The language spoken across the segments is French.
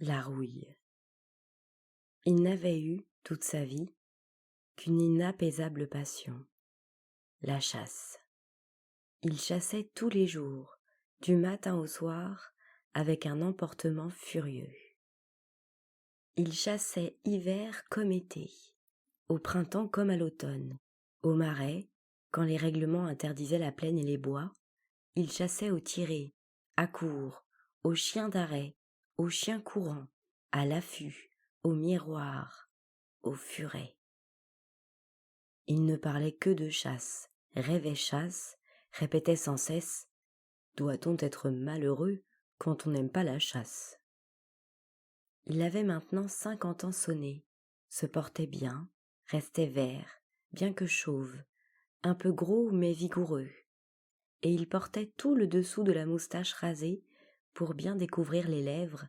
La rouille. Il n'avait eu, toute sa vie, qu'une inapaisable passion, la chasse. Il chassait tous les jours, du matin au soir, avec un emportement furieux. Il chassait hiver comme été, au printemps comme à l'automne, au marais, quand les règlements interdisaient la plaine et les bois, il chassait au tiré, à court, au chien d'arrêt, au chien courant, à l'affût, au miroir, au furet. Il ne parlait que de chasse, rêvait chasse, répétait sans cesse « Doit-on être malheureux quand on n'aime pas la chasse ?» Il avait maintenant 50 ans sonnés, se portait bien, restait vert, bien que chauve, un peu gros mais vigoureux, et il portait tout le dessous de la moustache rasée pour bien découvrir les lèvres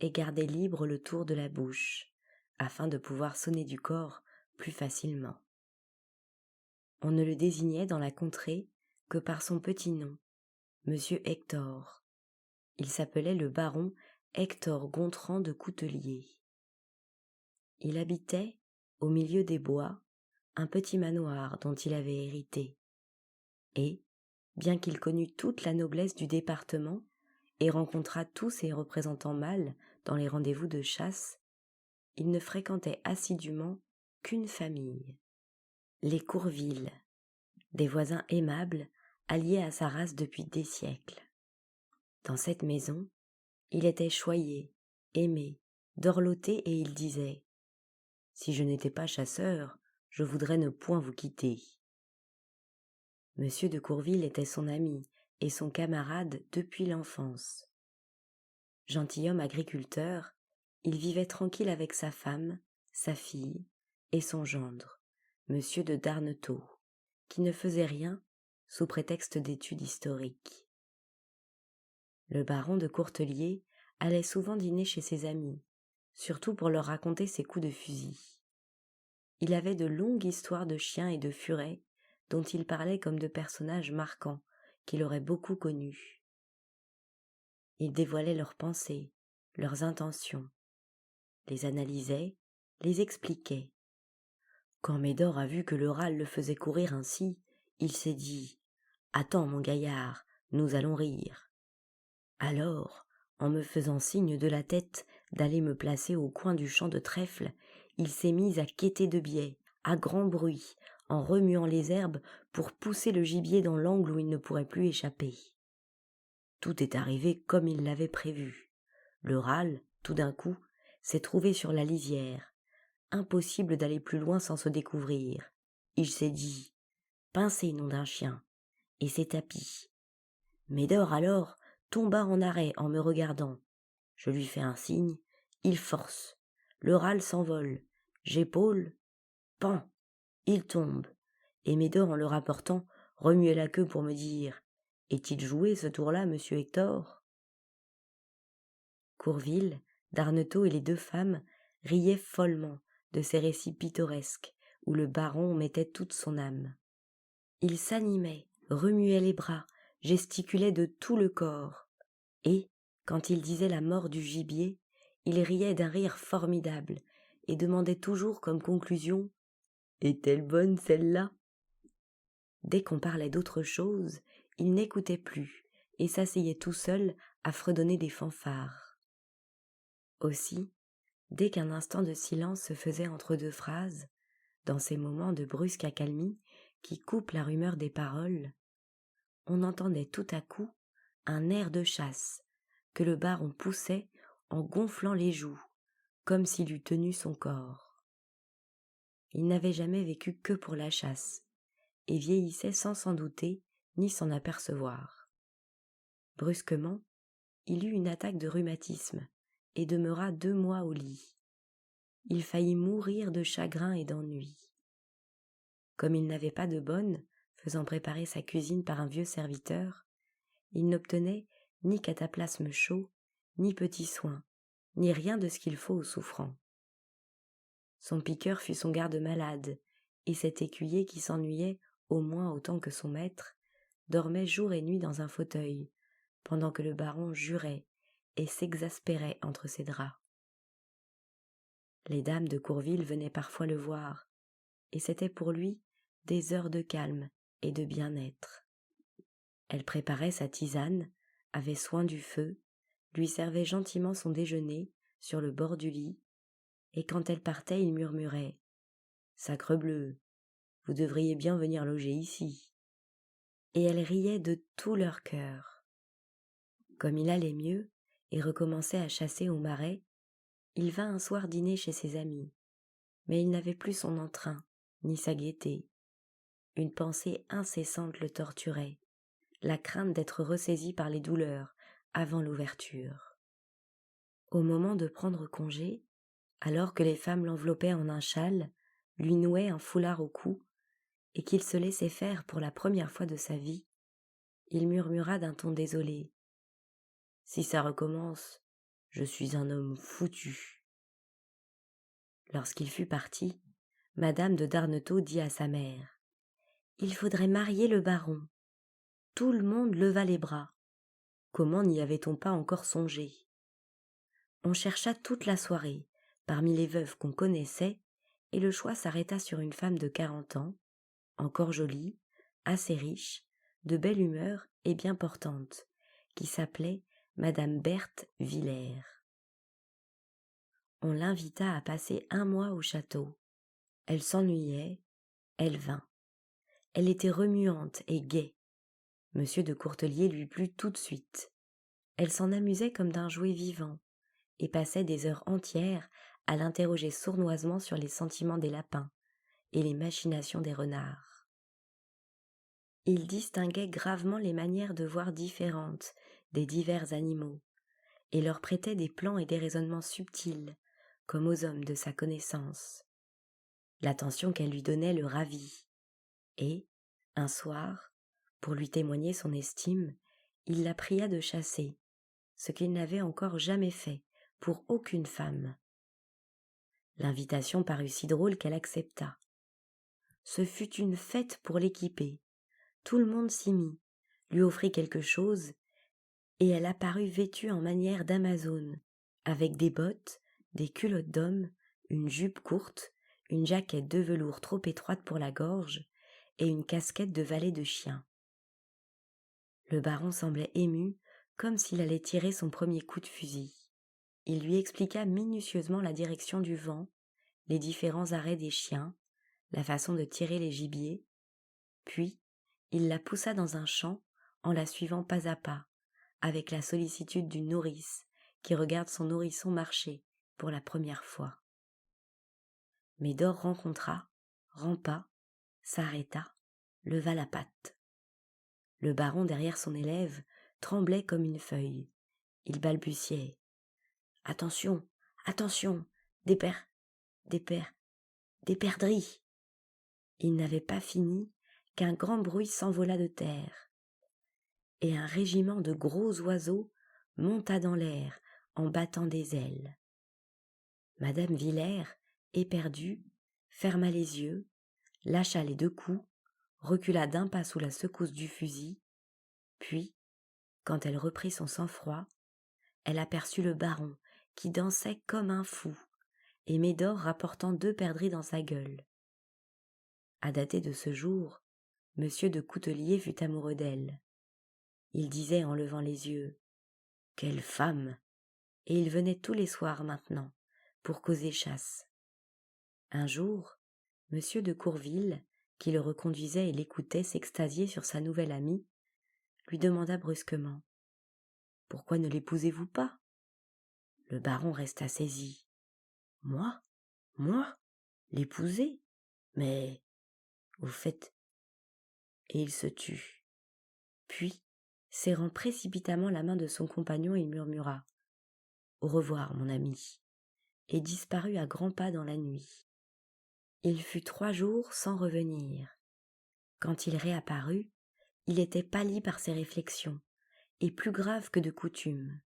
et garder libre le tour de la bouche, afin de pouvoir sonner du corps plus facilement. On ne le désignait dans la contrée que par son petit nom, Monsieur Hector. Il s'appelait le baron Hector Gontran de Coutelier. Il habitait, au milieu des bois, un petit manoir dont il avait hérité. Et, bien qu'il connût toute la noblesse du département et rencontrât tous ses représentants mâles dans les rendez-vous de chasse, il ne fréquentait assidûment qu'une famille, les Courville, des voisins aimables, alliés à sa race depuis des siècles. Dans cette maison, il était choyé, aimé, dorloté et il disait « Si je n'étais pas chasseur, je voudrais ne point vous quitter. » Monsieur de Courville était son ami et son camarade depuis l'enfance. Gentilhomme agriculteur, il vivait tranquille avec sa femme, sa fille et son gendre, Monsieur de Darnetot, qui ne faisait rien sous prétexte d'études historiques. Le baron de Courtelier allait souvent dîner chez ses amis, surtout pour leur raconter ses coups de fusil. Il avait de longues histoires de chiens et de furets dont il parlait comme de personnages marquants qu'il aurait beaucoup connus. Il dévoilait leurs pensées, leurs intentions, les analysait, les expliquait. Quand Médor a vu que le râle le faisait courir ainsi, il s'est dit « Attends, mon gaillard, nous allons rire. » Alors, en me faisant signe de la tête d'aller me placer au coin du champ de trèfle, il s'est mis à quêter de biais, à grand bruit, en remuant les herbes pour pousser le gibier dans l'angle où il ne pourrait plus échapper. Tout est arrivé comme il l'avait prévu. Le râle, tout d'un coup, s'est trouvé sur la lisière. Impossible d'aller plus loin sans se découvrir. Il s'est dit « Pincez, nom d'un chien !» et s'est tapi. Médor alors tomba en arrêt en me regardant. Je lui fais un signe, il force. Le râle s'envole. J'épaule. Pan ! Il tombe. Et Médor, en le rapportant, remuait la queue pour me dire « Est-il joué ce tour-là, monsieur Hector ?» Courville, Darnetot et les deux femmes riaient follement de ces récits pittoresques où le baron mettait toute son âme. Il s'animait, remuait les bras, gesticulait de tout le corps, et, quand il disait la mort du gibier, il riait d'un rire formidable et demandait toujours comme conclusion « Est-elle bonne celle-là ?» Dès qu'on parlait d'autre chose, il n'écoutait plus et s'asseyait tout seul à fredonner des fanfares. Aussi, dès qu'un instant de silence se faisait entre deux phrases, dans ces moments de brusque accalmie qui coupent la rumeur des paroles, on entendait tout à coup un air de chasse que le baron poussait en gonflant les joues, comme s'il eût tenu son corps. Il n'avait jamais vécu que pour la chasse, et vieillissait sans s'en douter ni s'en apercevoir. Brusquement, il eut une attaque de rhumatisme et demeura 2 mois au lit. Il faillit mourir de chagrin et d'ennui. Comme il n'avait pas de bonne, faisant préparer sa cuisine par un vieux serviteur, il n'obtenait ni cataplasme chaud, ni petits soins, ni rien de ce qu'il faut aux souffrants. Son piqueur fut son garde-malade, et cet écuyer qui s'ennuyait au moins autant que son maître, dormait jour et nuit dans un fauteuil, pendant que le baron jurait et s'exaspérait entre ses draps. Les dames de Courville venaient parfois le voir, et c'était pour lui des heures de calme et de bien-être. Elle préparait sa tisane, avait soin du feu, lui servait gentiment son déjeuner sur le bord du lit, et quand elle partait, il murmurait « Sacrebleu, vous devriez bien venir loger ici !» Et elle riait de tout leur cœur. Comme il allait mieux et recommençait à chasser au marais, il vint un soir dîner chez ses amis, mais il n'avait plus son entrain, ni sa gaieté. Une pensée incessante le torturait, la crainte d'être ressaisi par les douleurs avant l'ouverture. Au moment de prendre congé, alors que les femmes l'enveloppaient en un châle, lui nouaient un foulard au cou, et qu'il se laissait faire pour la première fois de sa vie, il murmura d'un ton désolé « Si ça recommence, je suis un homme foutu. » Lorsqu'il fut parti, Madame de Darnetot dit à sa mère « Il faudrait marier le baron. » Tout le monde leva les bras. Comment n'y avait-on pas encore songé? On chercha toute la soirée, parmi les veuves qu'on connaissait, et le choix s'arrêta sur une femme de 40 ans, encore jolie, assez riche, de belle humeur et bien portante, qui s'appelait Madame Berthe Villers. On l'invita à passer un mois au château. Elle s'ennuyait, elle vint. Elle était remuante et gaie. Monsieur de Courtelier lui plut tout de suite. Elle s'en amusait comme d'un jouet vivant, et passait des heures entières à l'interroger sournoisement sur les sentiments des lapins et les machinations des renards. Il distinguait gravement les manières de voir différentes des divers animaux, et leur prêtait des plans et des raisonnements subtils, comme aux hommes de sa connaissance. L'attention qu'elle lui donnait le ravit, et, un soir, pour lui témoigner son estime, il la pria de chasser, ce qu'il n'avait encore jamais fait pour aucune femme. L'invitation parut si drôle qu'elle accepta. Ce fut une fête pour l'équiper. Tout le monde s'y mit, lui offrit quelque chose, et elle apparut vêtue en manière d'Amazone, avec des bottes, des culottes d'homme, une jupe courte, une jaquette de velours trop étroite pour la gorge, et une casquette de valet de chien. Le baron semblait ému, comme s'il allait tirer son premier coup de fusil. Il lui expliqua minutieusement la direction du vent, les différents arrêts des chiens, la façon de tirer les gibiers, puis il la poussa dans un champ en la suivant pas à pas, avec la sollicitude d'une nourrice qui regarde son nourrisson marcher pour la première fois. Médor rencontra, rampa, s'arrêta, leva la patte. Le baron derrière son élève tremblait comme une feuille. Il balbutiait. « Attention, attention, des perdrix !» Il n'avait pas fini qu'un grand bruit s'envola de terre, et un régiment de gros oiseaux monta dans l'air en battant des ailes. Madame Villers, éperdue, ferma les yeux, lâcha les 2 coups, recula d'un pas sous la secousse du fusil, puis, quand elle reprit son sang-froid, elle aperçut le baron qui dansait comme un fou, et Médor rapportant 2 perdrix dans sa gueule. À dater de ce jour, Monsieur de Coutelier fut amoureux d'elle. Il disait en levant les yeux « Quelle femme !» et il venait tous les soirs maintenant pour causer chasse. Un jour, Monsieur de Courville, qui le reconduisait et l'écoutait s'extasier sur sa nouvelle amie, lui demanda brusquement « Pourquoi ne l'épousez-vous pas ?» Le baron resta saisi. « Moi, l'épouser? Mais, au fait... » Et il se tut. Puis, serrant précipitamment la main de son compagnon, il murmura « Au revoir, mon ami !» et disparut à grands pas dans la nuit. Il fut 3 jours sans revenir. Quand il réapparut, il était pâli par ses réflexions, et plus grave que de coutume.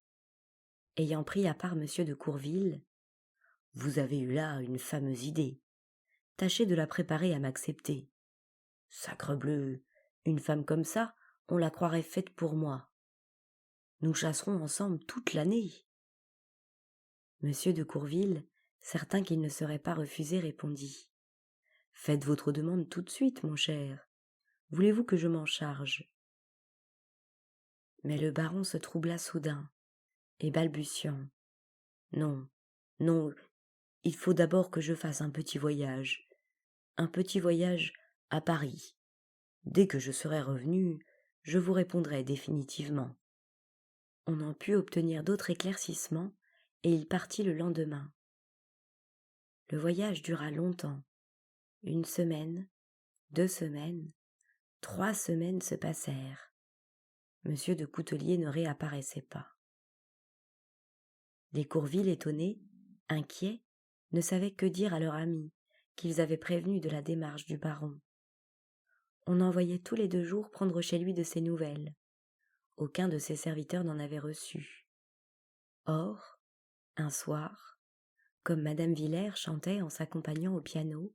Ayant pris à part Monsieur de Courville, « Vous avez eu là une fameuse idée. Tâchez de la préparer à m'accepter. Sacrebleu, une femme comme ça, on la croirait faite pour moi. Nous chasserons ensemble toute l'année. » Monsieur de Courville Certain qu'il ne serait pas refusé, répondit. Faites votre demande tout de suite, mon cher. Voulez-vous que je m'en charge? Mais le baron se troubla soudain, et balbutiant. Non, non, il faut d'abord que je fasse un petit voyage à Paris. Dès que je serai revenu, je vous répondrai définitivement. On n'en put obtenir d'autres éclaircissements, et il partit le lendemain. Le voyage dura longtemps. 1 semaine, 2 semaines, 3 semaines se passèrent. Monsieur de Coutelier ne réapparaissait pas. Les Courville, étonnés, inquiets, ne savaient que dire à leur ami, qu'ils avaient prévenu de la démarche du baron. On envoyait tous les 2 jours prendre chez lui de ses nouvelles. Aucun de ses serviteurs n'en avait reçu. Or, un soir, comme madame Villers chantait en s'accompagnant au piano,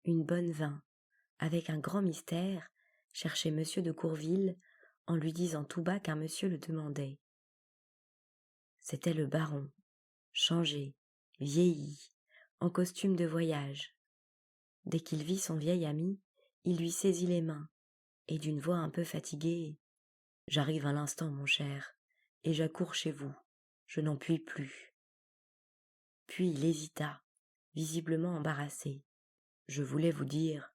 une bonne vint, avec un grand mystère, chercher monsieur de Courville en lui disant tout bas qu'un monsieur le demandait. C'était le baron, changé, vieilli, en costume de voyage. Dès qu'il vit son vieil ami, il lui saisit les mains, et d'une voix un peu fatiguée, « J'arrive à l'instant, mon cher, et j'accours chez vous, je n'en puis plus. » Puis il hésita, visiblement embarrassé. « Je voulais vous dire,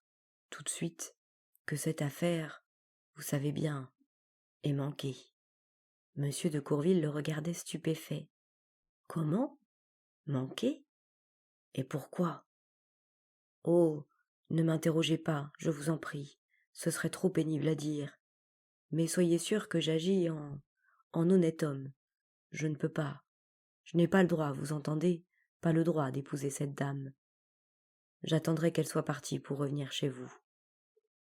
tout de suite, que cette affaire, vous savez bien, est manquée. » Monsieur de Courville le regardait stupéfait. « Comment? Manquée? Et pourquoi? » « Oh, ne m'interrogez pas, je vous en prie, ce serait trop pénible à dire. Mais soyez sûr que j'agis en honnête homme. Je ne peux pas, je n'ai pas le droit, vous entendez, pas le droit d'épouser cette dame. J'attendrai qu'elle soit partie pour revenir chez vous.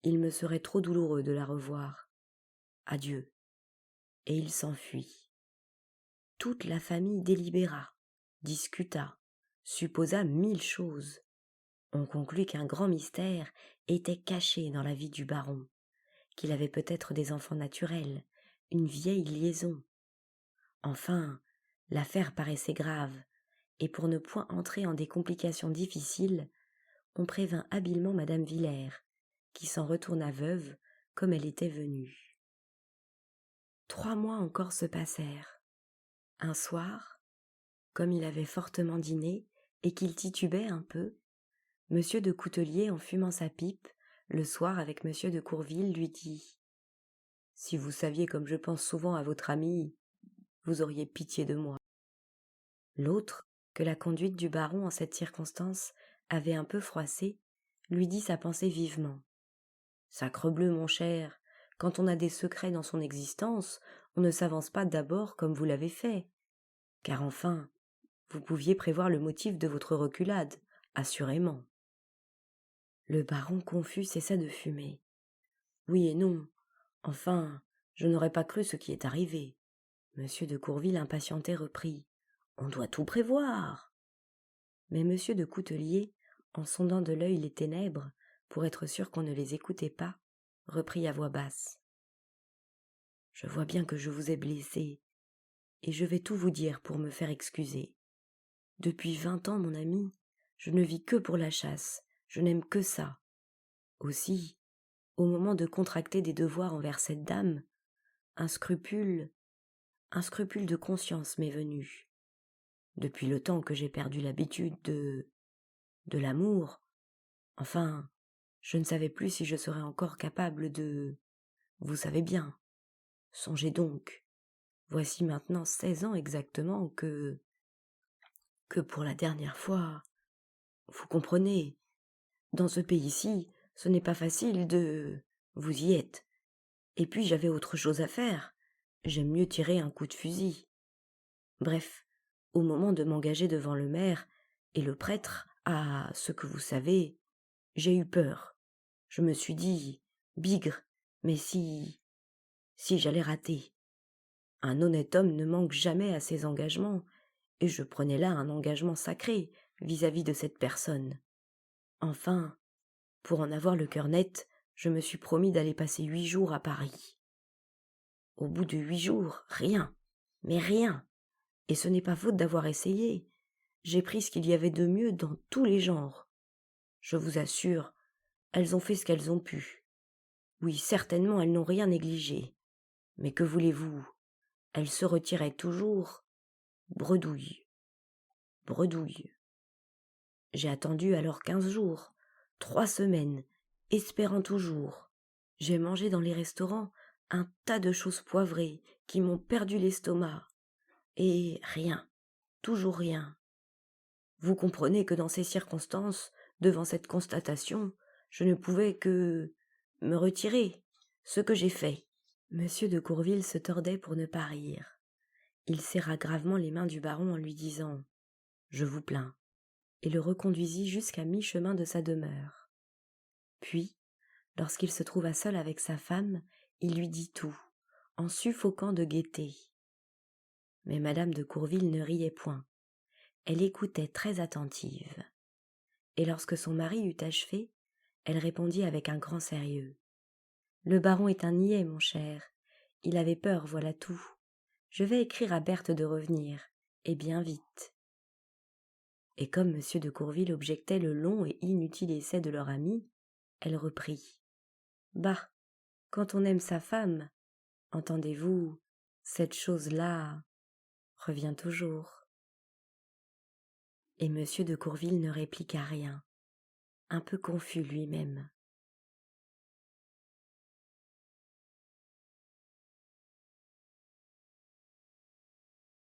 Il me serait trop douloureux de la revoir. Adieu. » Et il s'enfuit. Toute la famille délibéra, discuta, supposa 1000 choses. On conclut qu'un grand mystère était caché dans la vie du baron, qu'il avait peut-être des enfants naturels, une vieille liaison. Enfin, l'affaire paraissait grave, et pour ne point entrer en des complications difficiles, on prévint habilement madame Villers, qui s'en retourna veuve comme elle était venue. 3 mois encore se passèrent. Un soir, comme il avait fortement dîné et qu'il titubait un peu, monsieur de Coutelier, en fumant sa pipe, le soir avec monsieur de Courville, lui dit « Si vous saviez comme je pense souvent à votre ami, vous auriez pitié de moi. » L'autre, que la conduite du baron en cette circonstance avait un peu froissé, lui dit sa pensée vivement. « Sacrebleu, mon cher, quand on a des secrets dans son existence, on ne s'avance pas d'abord comme vous l'avez fait. Car enfin, vous pouviez prévoir le motif de votre reculade, assurément. » Le baron confus cessa de fumer. « Oui et non. Enfin, je n'aurais pas cru ce qui est arrivé. » Monsieur de Courville, impatienté, reprit. « On doit tout prévoir. » Mais monsieur de Coutelier, en sondant de l'œil les ténèbres, pour être sûr qu'on ne les écoutait pas, reprit à voix basse. « Je vois bien que je vous ai blessé, et je vais tout vous dire pour me faire excuser. Depuis 20 ans, mon ami, je ne vis que pour la chasse, je n'aime que ça. Aussi, au moment de contracter des devoirs envers cette dame, un scrupule de conscience m'est venu. Depuis le temps que j'ai perdu l'habitude de l'amour, enfin, je ne savais plus si je serais encore capable de... Vous savez bien. Songez donc, voici maintenant 16 ans exactement que pour la dernière fois, vous comprenez, dans ce pays-ci, ce n'est pas facile de... Vous y êtes. Et puis j'avais autre chose à faire. J'aime mieux tirer un coup de fusil. Bref, au moment de m'engager devant le maire et le prêtre à ce que vous savez, j'ai eu peur. Je me suis dit, bigre, mais si j'allais rater. Un honnête homme ne manque jamais à ses engagements, et je prenais là un engagement sacré vis-à-vis de cette personne. Enfin, pour en avoir le cœur net, je me suis promis d'aller passer 8 jours à Paris. Au bout de 8 jours, rien, mais rien. Et ce n'est pas faute d'avoir essayé. j'ai pris ce qu'il y avait de mieux dans tous les genres. Je vous assure, elles ont fait ce qu'elles ont pu. Oui, certainement, elles n'ont rien négligé. Mais que voulez-vous? Elles se retiraient toujours. Bredouille, bredouille. J'ai attendu alors 15 jours, 3 semaines, espérant toujours. J'ai mangé dans les restaurants un tas de choses poivrées qui m'ont perdu l'estomac. Et rien, toujours rien. Vous comprenez que dans ces circonstances, devant cette constatation, je ne pouvais que me retirer, ce que j'ai fait. Monsieur de Courville se tordait pour ne pas rire. Il serra gravement les mains du baron en lui disant « Je vous plains » et le reconduisit jusqu'à mi-chemin de sa demeure. Puis, lorsqu'il se trouva seul avec sa femme, il lui dit tout, en suffoquant de gaieté. Mais madame de Courville ne riait point. Elle écoutait très attentive. Et lorsque son mari eut achevé, elle répondit avec un grand sérieux. « Le baron est un niais, mon cher. Il avait peur, voilà tout. Je vais écrire à Berthe de revenir, et bien vite. » Et comme monsieur de Courville objectait le long et inutile essai de leur ami, elle reprit. « Bah, quand on aime sa femme, entendez-vous, cette chose-là revient toujours. » Et monsieur de Courville ne répliqua rien, un peu confus lui-même.